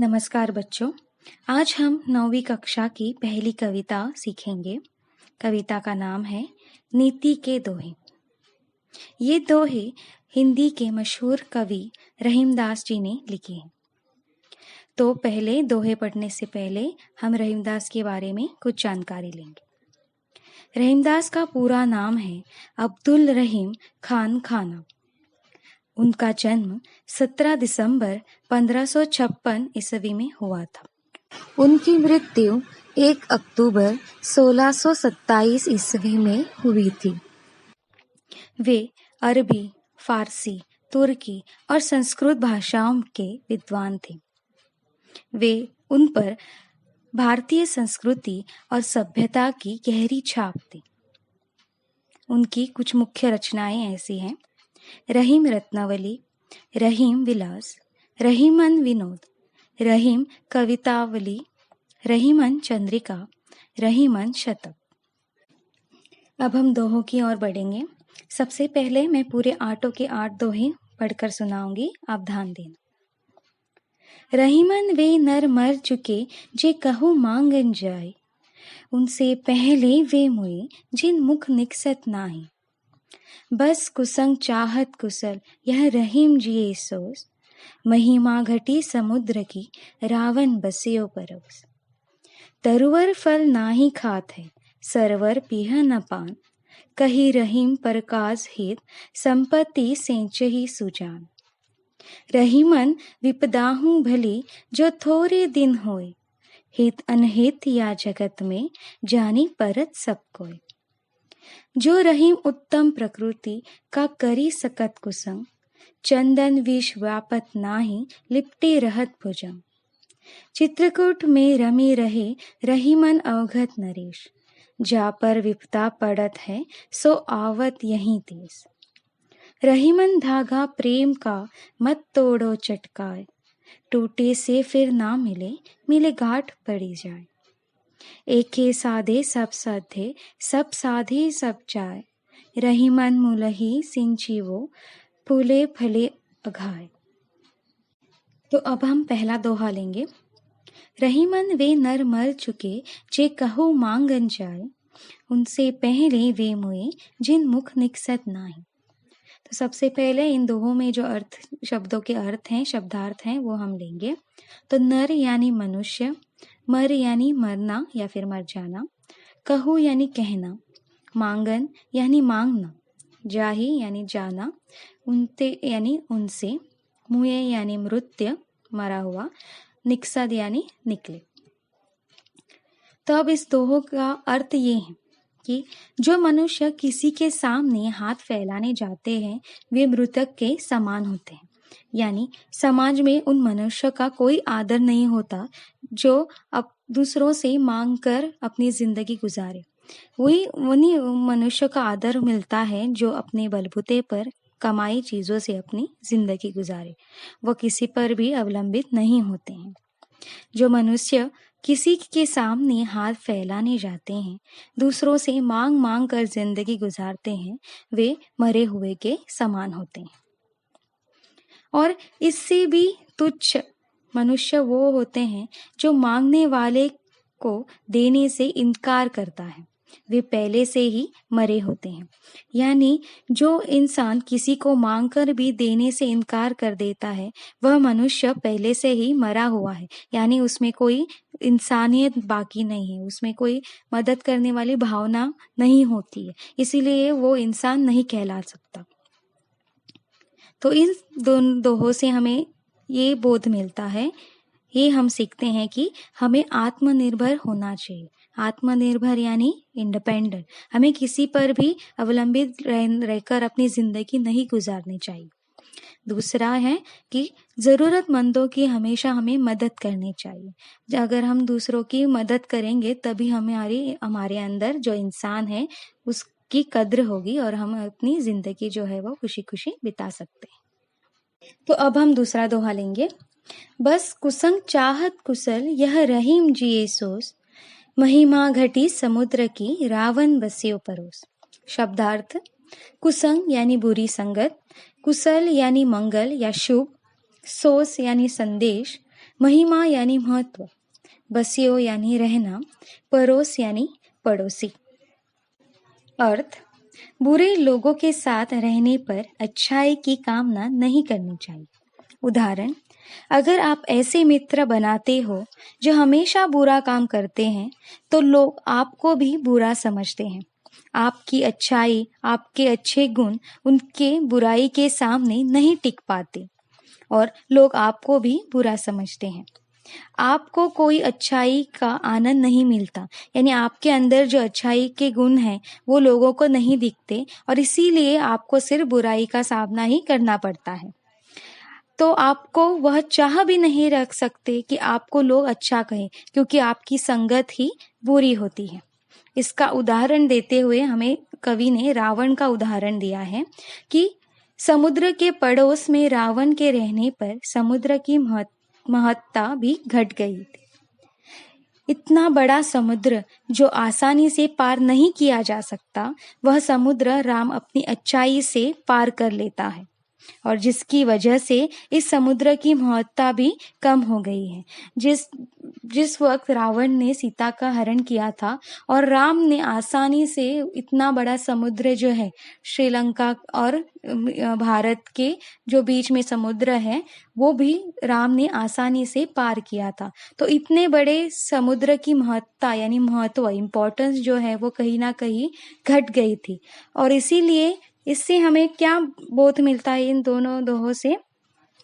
नमस्कार बच्चों। आज हम 9वीं कक्षा की पहली कविता सीखेंगे। कविता का नाम है नीति के दोहे। ये दोहे हिंदी के मशहूर कवि रहीमदास जी ने लिखे हैं। तो पहले दोहे पढ़ने से पहले हम रहीमदास के बारे में कुछ जानकारी लेंगे। रहीमदास का पूरा नाम है अब्दुल रहीम खान खाना। उनका जन्म 17 दिसंबर 1556 ईस्वी में हुआ था। उनकी मृत्यु 1 अक्टूबर 1627 ईस्वी में हुई थी। वे अरबी, फारसी, तुर्की और संस्कृत भाषाओं के विद्वान थे। वे उन पर भारतीय संस्कृति और सभ्यता की गहरी छाप थी। उनकी कुछ मुख्य रचनाएं ऐसी हैं: रहीम रत्नावली, रहीम विलास, रहीमन विनोद, रहीम कवितावली, रहीमन चंद्रिका, रहीमन शतक। अब हम दोहों की ओर बढ़ेंगे। सबसे पहले मैं पूरे आठों के 8 दोहे पढ़कर सुनाऊंगी, आप ध्यान देना। रहीमन वे नर मर चुके जे कहूँ मांगन जाए, उनसे पहले वे मुए जिन मुख निकसत नाहि। बस कुसंग चाहत कुशल यह रहीम जिए सोस, महिमा घटी समुद्र की रावण बसियो परोस। तरुवर फल नाही खात है सरवर पीह न पान, कही रहीम परकाज हित संपत्ति सेंचहि सुजान। रहीमन विपदाहु भली जो थोरे दिन होय, हित अनहित या जगत में जानी परत सब कोय। जो रहीम उत्तम प्रकृति का करी सकत कुसंग, चंदन विष व्यापत नाही लिपटे रहत भुजंग। चित्रकूट में रमे रहे रहीमन अवघत नरेश, जा पर विपदा पड़त है सो आवत यहीं देश। रहीमन धागा प्रेम का मत तोड़ो चटकाए, टूटे से फिर ना मिले मिले गांठ पड़ी जाए। एके साधे सब साधे सब साधे सब जाए, रहीमन मुलही सिंची वो फूले फले अघाए। तो अब हम पहला दोहा लेंगे। रहीमन वे नर मर चुके जे कहूँ मांगन जाए, उनसे पहले वे मुए जिन मुख निकसत नाहि। तो सबसे पहले इन दोहों में जो शब्दों के अर्थ हैं, शब्दार्थ हैं, वो हम लेंगे। तो नर यानी मनुष्य, मर यानी मरना या फिर मर जाना, कहू यानी कहना, मांगन यानी मांगना, जाही यानी जाना, उनते यानी उनसे, मुए यानी मृत्यु मरा हुआ, निकसद यानी निकले। तो अब इस दोहों का अर्थ ये है कि जो मनुष्य किसी के सामने हाथ फैलाने जाते हैं वे मृतक के समान होते हैं। यानी समाज में उन मनुष्य का कोई आदर नहीं होता जो अब दूसरों से मांग कर अपनी जिंदगी गुजारे। वही उन्हीं मनुष्य का आदर मिलता है जो अपने बलबूते पर कमाई चीजों से अपनी जिंदगी गुजारे, वो किसी पर भी अवलंबित नहीं होते हैं। जो मनुष्य किसी के सामने हाथ फैलाने जाते हैं, दूसरों से मांग मांग कर जिंदगी गुजारते हैं, वे मरे हुए के समान होते हैं। और इससे भी तुच्छ मनुष्य वो होते हैं जो मांगने वाले को देने से इनकार करता है, वे पहले से ही मरे होते हैं। यानी जो इंसान किसी को मांगकर भी देने से इनकार कर देता है, वह मनुष्य पहले से ही मरा हुआ है। यानी उसमें कोई इंसानियत बाकी नहीं है, उसमें कोई मदद करने वाली भावना नहीं होती है, इसीलिए वो इंसान नहीं कहला सकता। तो इन दोहों से हमें ये बोध मिलता है, ये हम सीखते हैं कि हमें आत्मनिर्भर होना चाहिए। आत्मनिर्भर यानी इंडिपेंडेंट, हमें किसी पर भी अवलंबित रहकर अपनी जिंदगी नहीं गुजारनी चाहिए। दूसरा है कि जरूरतमंदों की हमेशा हमें मदद करनी चाहिए। अगर हम दूसरों की मदद करेंगे तभी हमारे अंदर जो इंसान है उसकी कद्र होगी और हम अपनी जिंदगी जो है वो खुशी खुशी बिता सकते हैं। तो अब हम दूसरा दोहा लेंगे। बस कुसंग चाहत कुशल यह रहीम जिए सोस, महिमा घटी समुद्र की रावण बसियो परोस। शब्दार्थ: कुसंग यानी बुरी संगत, कुशल यानी मंगल या शुभ, सोस यानी संदेश, महिमा यानी महत्व, बसियो यानी रहना, परोस यानी पड़ोसी। अर्थ, बुरे लोगों के साथ रहने पर अच्छाई की कामना नहीं करनी चाहिए। उदाहरण, अगर आप ऐसे मित्र बनाते हो जो हमेशा बुरा काम करते हैं तो लोग आपको भी बुरा समझते हैं। आपकी अच्छाई, आपके अच्छे गुण उनके बुराई के सामने नहीं टिक पाते और लोग आपको भी बुरा समझते हैं। आपको कोई अच्छाई का आनंद नहीं मिलता, यानी आपके अंदर जो अच्छाई के गुण हैं वो लोगों को नहीं दिखते और इसीलिए आपको सिर्फ बुराई का सामना ही करना पड़ता है। तो आपको वह चाह भी नहीं रख सकते कि आपको लोग अच्छा कहें, क्योंकि आपकी संगत ही बुरी होती है। इसका उदाहरण देते हुए हमें कवि ने रावण का उदाहरण दिया है कि समुद्र के पड़ोस में रावण के रहने पर समुद्र की महत्ता भी घट गई थी। इतना बड़ा समुद्र जो आसानी से पार नहीं किया जा सकता, वह समुद्र राम अपनी अच्छाई से पार कर लेता है और जिसकी वजह से इस समुद्र की महत्ता भी कम हो गई है। जिस वक्त रावण ने सीता का हरण किया था और राम ने आसानी से इतना बड़ा समुद्र जो है श्रीलंका और भारत के जो बीच में समुद्र है वो भी राम ने आसानी से पार किया था। तो इतने बड़े समुद्र की महत्ता यानी महत्व, इम्पोर्टेंस जो है वो कहीं ना कहीं घट गई थी। और इसीलिए इससे हमें क्या बोध मिलता है इन दोनों दोहों से,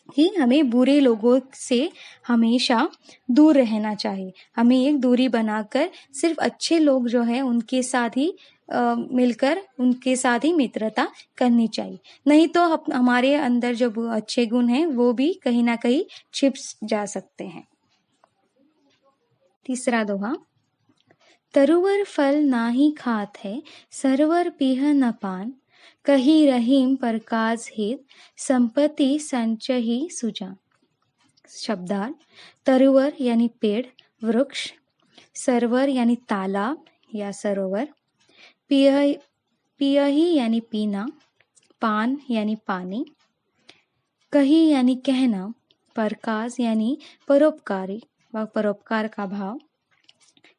कि हमें बुरे लोगों से हमेशा दूर रहना चाहिए। हमें एक दूरी बनाकर सिर्फ अच्छे लोग जो है उनके साथ ही मिलकर उनके साथ ही मित्रता करनी चाहिए, नहीं तो हमारे अंदर जो अच्छे गुण हैं वो भी कहीं ना कहीं छिप जा सकते हैं। तीसरा दोहा, तरुवर फल नाही खात है, सरवर पीह न पान, कही रहीम पर काज हित, संपत्ति संचही सुजान। शब्दार्थ, तरुवर यानी पेड़, वृक्ष, सरवर यानी तालाब या सरोवर, पियही यानी पीना, पान यानी पानी, कही यानी कहना, परकाज यानी परोपकारी व परोपकार का भाव,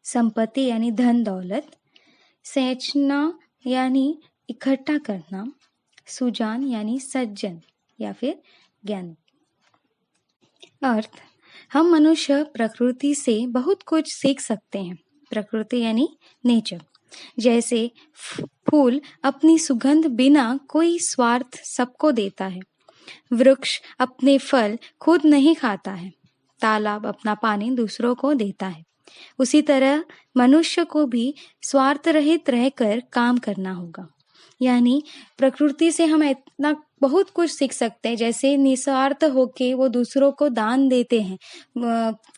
संपत्ति यानी धन दौलत, सेचना यानी इकट्ठा करना, सुजान यानी सज्जन या फिर ज्ञान। अर्थ, हम मनुष्य प्रकृति से बहुत कुछ सीख सकते हैं। प्रकृति यानी नेचर। जैसे फूल अपनी सुगंध बिना कोई स्वार्थ सबको देता है, वृक्ष अपने फल खुद नहीं खाता है, तालाब अपना पानी दूसरों को देता है। उसी तरह मनुष्य को भी स्वार्थ रहित रहकर काम करना होगा। यानी प्रकृति से हम इतना बहुत कुछ सीख सकते हैं। जैसे निस्वार्थ होके वो दूसरों को दान देते हैं,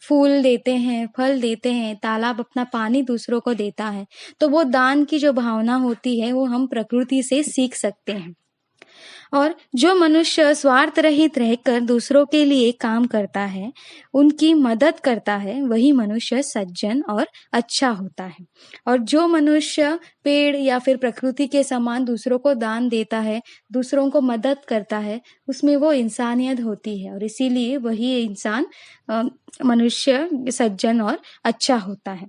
फूल देते हैं, फल देते हैं, तालाब अपना पानी दूसरों को देता है, तो वो दान की जो भावना होती है वो हम प्रकृति से सीख सकते हैं। और जो मनुष्य स्वार्थ रहित रहकर दूसरों के लिए काम करता है, उनकी मदद करता है, वही मनुष्य सज्जन और अच्छा होता है। और जो मनुष्य पेड़ या फिर प्रकृति के समान दूसरों को दान देता है, दूसरों को मदद करता है, उसमें वो इंसानियत होती है और इसीलिए वही इंसान मनुष्य सज्जन और अच्छा होता है।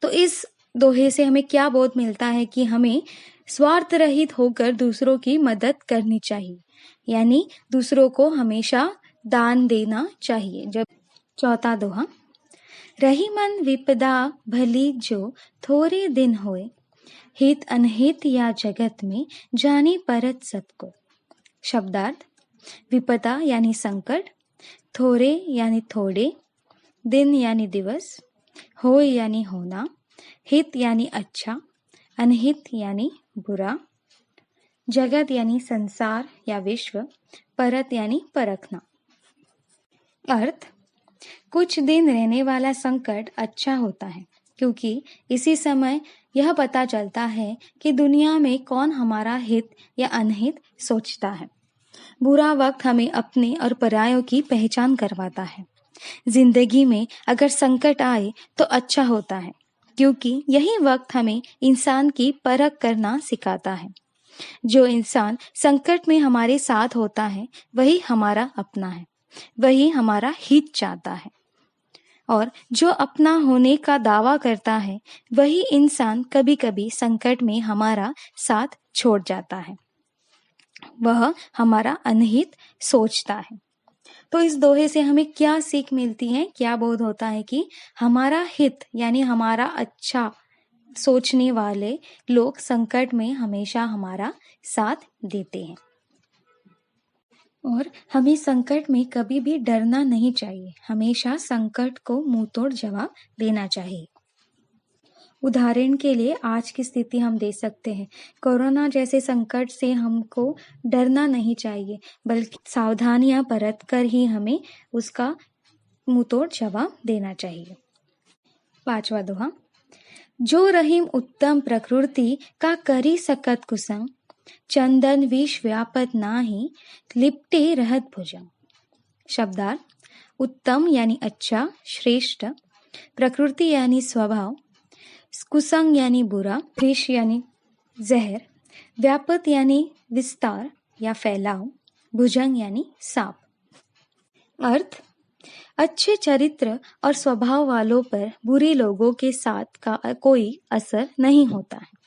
तो इस दोहे से हमें क्या बोध मिलता है कि हमें स्वार्थ रहित होकर दूसरों की मदद करनी चाहिए, यानी दूसरों को हमेशा दान देना चाहिए। जब चौथा दोहा, रही मन विपदा भली जो थोड़े दिन होए, हित अनहित या जगत में जानी परत सबको। शब्दार्थ, विपदा यानी संकट, थोड़े यानी थोड़े, दिन यानी दिवस, हो यानी होना, हित यानी अच्छा, अनहित यानी बुरा, जगत यानी संसार या विश्व, परत यानी परखना। अर्थ, कुछ दिन रहने वाला संकट अच्छा होता है, क्योंकि इसी समय यह पता चलता है कि दुनिया में कौन हमारा हित या अनहित सोचता है। बुरा वक्त हमें अपने और परायों की पहचान करवाता है। जिंदगी में अगर संकट आए तो अच्छा होता है, क्योंकि यही वक्त हमें इंसान की परख करना सिखाता है। जो इंसान संकट में हमारे साथ होता है वही हमारा अपना है। वही हमारा हित चाहता है। और जो अपना होने का दावा करता है वही इंसान कभी कभी संकट में हमारा साथ छोड़ जाता है, वह हमारा अनहित सोचता है। तो इस दोहे से हमें क्या सीख मिलती है, क्या बोध होता है कि हमारा हित यानी हमारा अच्छा सोचने वाले लोग संकट में हमेशा हमारा साथ देते हैं। और हमें संकट में कभी भी डरना नहीं चाहिए, हमेशा संकट को मुंह तोड़ जवाब देना चाहिए। उदाहरण के लिए आज की स्थिति हम दे सकते हैं, कोरोना जैसे संकट से हमको डरना नहीं चाहिए, बल्कि सावधानियां बरत कर ही हमें उसका मुंह तोड़ जवाब देना चाहिए। 5वां दोहा, जो रहीम उत्तम प्रकृति का करी सकत कुसंग, चंदन विष व्यापत नाही, लिपटे रहत भुजंग। शब्दार्थ, उत्तम यानी अच्छा, श्रेष्ठ, प्रकृति यानी स्वभाव, कुसंग यानी बुरा, विष यानी जहर, व्यापत यानी विस्तार या फैलाव, भुजंग यानी सांप। अर्थ, अच्छे चरित्र और स्वभाव वालों पर बुरे लोगों के साथ का कोई असर नहीं होता है।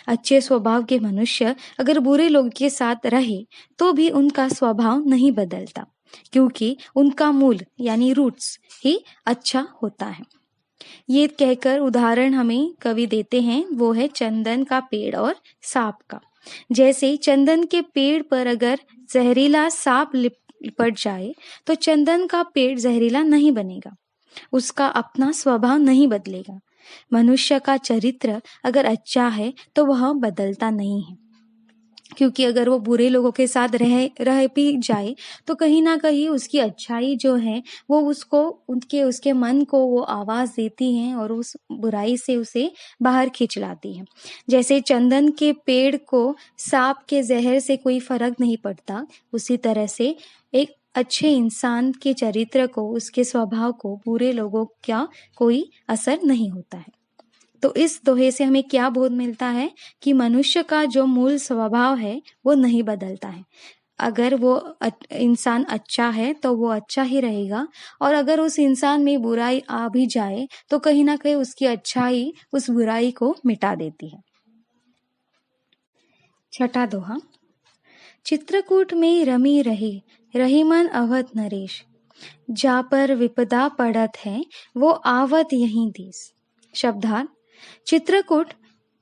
अच्छे स्वभाव के मनुष्य अगर बुरे लोगों के साथ रहे तो भी उनका स्वभाव नहीं बदलता, क्योंकि उनका मूल यानी रूट्स ही अच्छा होता है। ये कहकर उदाहरण हमें कवि देते हैं, वो है चंदन का पेड़ और सांप का। जैसे चंदन के पेड़ पर अगर जहरीला सांप लिपट जाए तो चंदन का पेड़ जहरीला नहीं बनेगा, उसका अपना स्वभाव नहीं बदलेगा। मनुष्य का चरित्र अगर अच्छा है तो वह बदलता नहीं है, क्योंकि अगर वो बुरे लोगों के साथ रह भी जाए तो कहीं ना कहीं उसकी अच्छाई जो है वो उसको उसके मन को वो आवाज देती है और उस बुराई से उसे बाहर खींच लाती है। जैसे चंदन के पेड़ को सांप के जहर से कोई फर्क नहीं पड़ता, उसी तरह से एक अच्छे इंसान के चरित्र को, उसके स्वभाव को बुरे लोगों का कोई असर नहीं होता है। तो इस दोहे से हमें क्या बोध मिलता है कि मनुष्य का जो मूल स्वभाव है वो नहीं बदलता है। अगर वो इंसान अच्छा है तो वो अच्छा ही रहेगा, और अगर उस इंसान में बुराई आ भी जाए तो कहीं ना कहीं उसकी अच्छाई उस बुराई को मिटा देती है। 6वां दोहा, चित्रकूट में रमी रही, रहीमन अवध नरेश, जा पर विपदा पड़त है, वो आवत यहीं देश। शब्दार्थ, चित्रकूट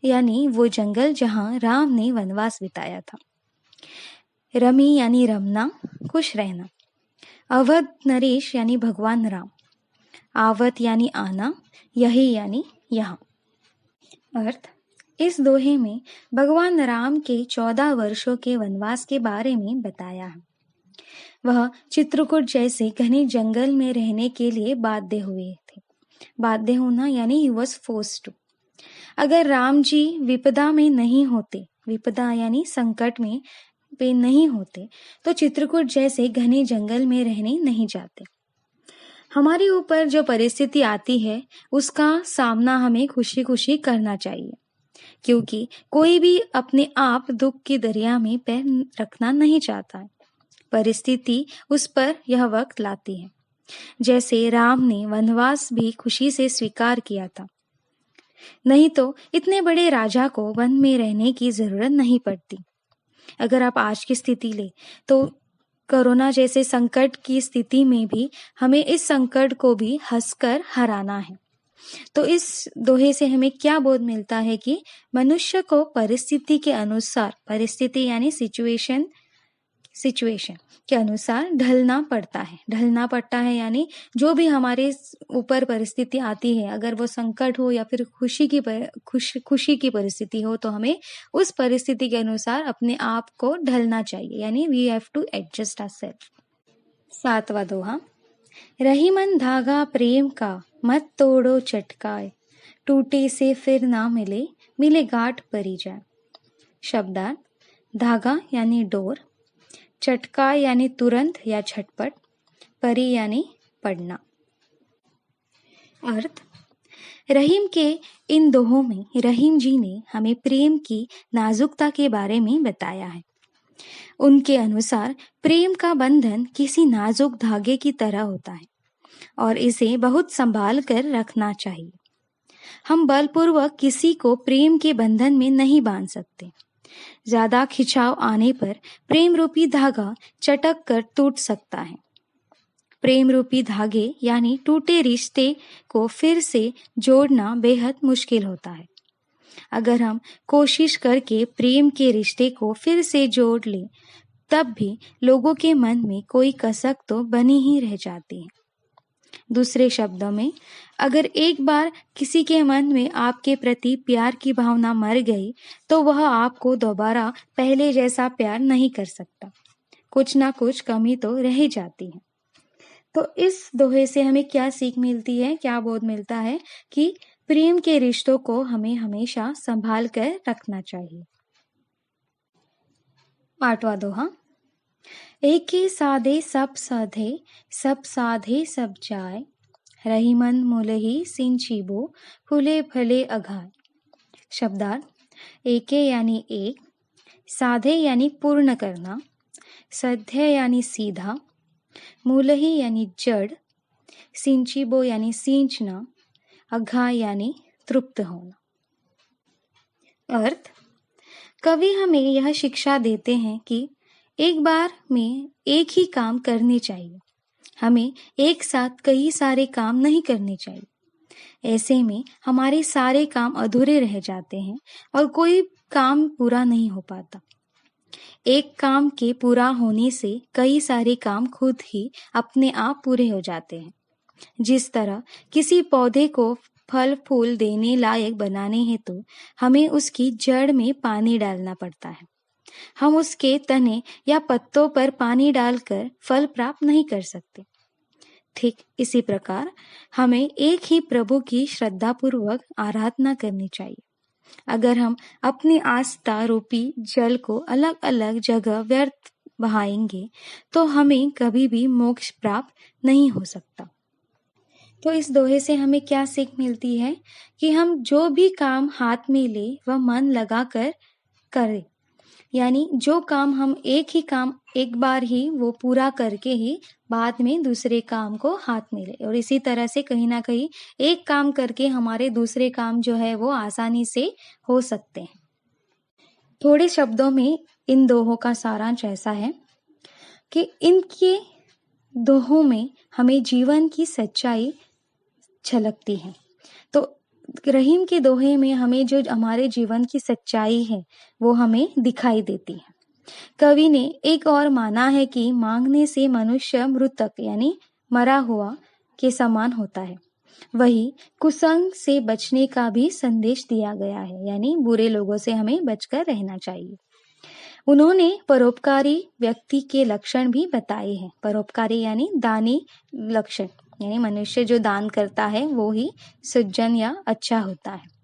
यानी वो जंगल जहां राम ने वनवास बिताया था। रमी यानी रमना, खुश रहना। अवध नरेश यानी भगवान राम। आवत यानी आना, यही यानी यहाँ। अर्थ, इस दोहे में भगवान राम के 14 वर्षों के वनवास के बारे में बताया है। वह चित्रकूट जैसे घने जंगल में रहने के लिए बाध्य हुए थे। बाध्य होना यानी ही वॉज फोर्स्ड टू। अगर राम जी विपदा में नहीं होते, विपदा यानी संकट में पे नहीं होते, तो चित्रकूट जैसे घने जंगल में रहने नहीं जाते। हमारे ऊपर जो परिस्थिति आती है उसका सामना हमें खुशी खुशी करना चाहिए, क्योंकि कोई भी अपने आप दुख की दरिया में पैर रखना नहीं चाहता है। परिस्थिति उस पर यह वक्त लाती है। जैसे राम ने वनवास भी खुशी से स्वीकार किया था, नहीं तो इतने बड़े राजा को वन में रहने की जरूरत नहीं पड़ती। अगर आप आज की स्थिति ले तो कोरोना जैसे संकट की स्थिति में भी हमें इस संकट को भी हंसकर हराना है। तो इस दोहे से हमें क्या बोध मिलता है कि मनुष्य को परिस्थिति के अनुसार, परिस्थिति यानी सिचुएशन के अनुसार ढलना पड़ता है यानी जो भी हमारे ऊपर परिस्थिति आती है, अगर वो संकट हो या फिर खुशी की परिस्थिति हो, तो हमें उस परिस्थिति के अनुसार अपने आप को ढलना चाहिए, यानी we have to adjust ourselves. 7वां दोहा, रहीमन धागा प्रेम का, मत तोड़ो चटकाए, टूटे से फिर ना मिले, मिले गांठ परी जाए। शब्दार्थ, धागा यानी डोर, चटका यानी तुरंत या झटपट, परी यानी पड़ना। अर्थ, रहीम के इन दोहों में रहीम जी ने हमें प्रेम की नाजुकता के बारे में बताया है। उनके अनुसार प्रेम का बंधन किसी नाजुक धागे की तरह होता है और इसे बहुत संभाल कर रखना चाहिए। हम बलपूर्वक किसी को प्रेम के बंधन में नहीं बांध सकते। ज्यादा खिंचाव आने पर प्रेम रूपी धागा चटक कर टूट सकता है। प्रेम रूपी धागे यानी टूटे रिश्ते को फिर से जोड़ना बेहद मुश्किल होता है। अगर हम कोशिश करके प्रेम के रिश्ते को फिर से जोड़ लें, तब भी लोगों के मन में कोई कसक तो बनी ही रह जाती है। दूसरे शब्दों में, अगर एक बार किसी के मन में आपके प्रति प्यार की भावना मर गई, तो वह आपको दोबारा पहले जैसा प्यार नहीं कर सकता। कुछ ना कुछ कमी तो रह ही जाती है। तो इस दोहे से हमें क्या सीख मिलती है, क्या बोध मिलता है कि प्रेम के रिश्तों को हमें हमेशा संभाल कर रखना चाहिए। 8वां दोहा। एके साधे सब साधे, सब साधे सब जाय, रहीमन मुलही सिंचिबो, फूले फले अघाय। शब्दार्थ, एके यानी एक, साधे यानी पूर्ण करना, सध्य यानी सीधा, मूलही यानी जड़, सिंचिबो यानी सींचना, अघा यानी तृप्त होना। अर्थ, कवि हमें यह शिक्षा देते हैं कि एक बार में एक ही काम करने चाहिए। हमें एक साथ कई सारे काम नहीं करने चाहिए। ऐसे में हमारे सारे काम अधूरे रह जाते हैं और कोई काम पूरा नहीं हो पाता। एक काम के पूरा होने से कई सारे काम खुद ही अपने आप पूरे हो जाते हैं। जिस तरह किसी पौधे को फल फूल देने लायक बनाने हेतु हमें उसकी जड़ में पानी डालना पड़ता है। हम उसके तने या पत्तों पर पानी डालकर फल प्राप्त नहीं कर सकते। ठीक इसी प्रकार हमें एक ही प्रभु की श्रद्धापूर्वक आराधना करनी चाहिए। अगर हम अपनी आस्था रूपी जल को अलग अलग जगह व्यर्थ बहाएंगे, तो हमें कभी भी मोक्ष प्राप्त नहीं हो सकता। तो इस दोहे से हमें क्या सीख मिलती है कि हम जो भी काम हाथ में ले वह मन लगा कर करें। यानी जो काम हम एक ही काम एक बार ही वो पूरा करके ही बाद में दूसरे काम को हाथ में ले, और इसी तरह से कहीं ना कहीं एक काम करके हमारे दूसरे काम जो है वो आसानी से हो सकते हैं। थोड़े शब्दों में इन दोहों का सारांश ऐसा है कि इनके दोहों में हमें जीवन की सच्चाई झलकती है। तो रहीम के दोहे में हमें जो हमारे जीवन की सच्चाई है वो हमें दिखाई देती है। कवि ने एक और माना है कि मांगने से मनुष्य मृतक यानी मरा हुआ के समान होता है। वही कुसंग से बचने का भी संदेश दिया गया है, यानी बुरे लोगों से हमें बचकर रहना चाहिए। उन्होंने परोपकारी व्यक्ति के लक्षण भी बताए हैं। परोपकारी यानी दानी लक्षण, यानी मनुष्य जो दान करता है वो ही सज्जन या अच्छा होता है।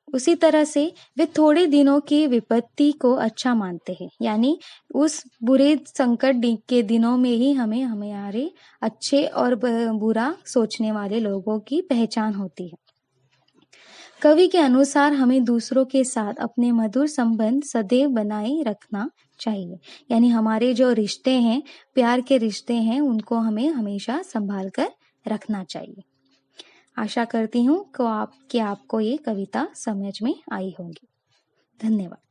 उसी तरह से वे थोड़े दिनों की विपत्ति को अच्छा मानते हैं, यानी उस बुरे संकट के दिनों में ही हमें हमारे अच्छे और बुरा सोचने वाले लोगों की पहचान होती है। कवि के अनुसार हमें दूसरों के साथ अपने मधुर संबंध सदैव बनाए रखना चाहिए, यानी हमारे जो रिश्ते हैं, प्यार के रिश्ते हैं, उनको हमें हमेशा संभाल कर रखना चाहिए। आशा करती हूँ कि आपको ये कविता समझ में आई होगी। धन्यवाद।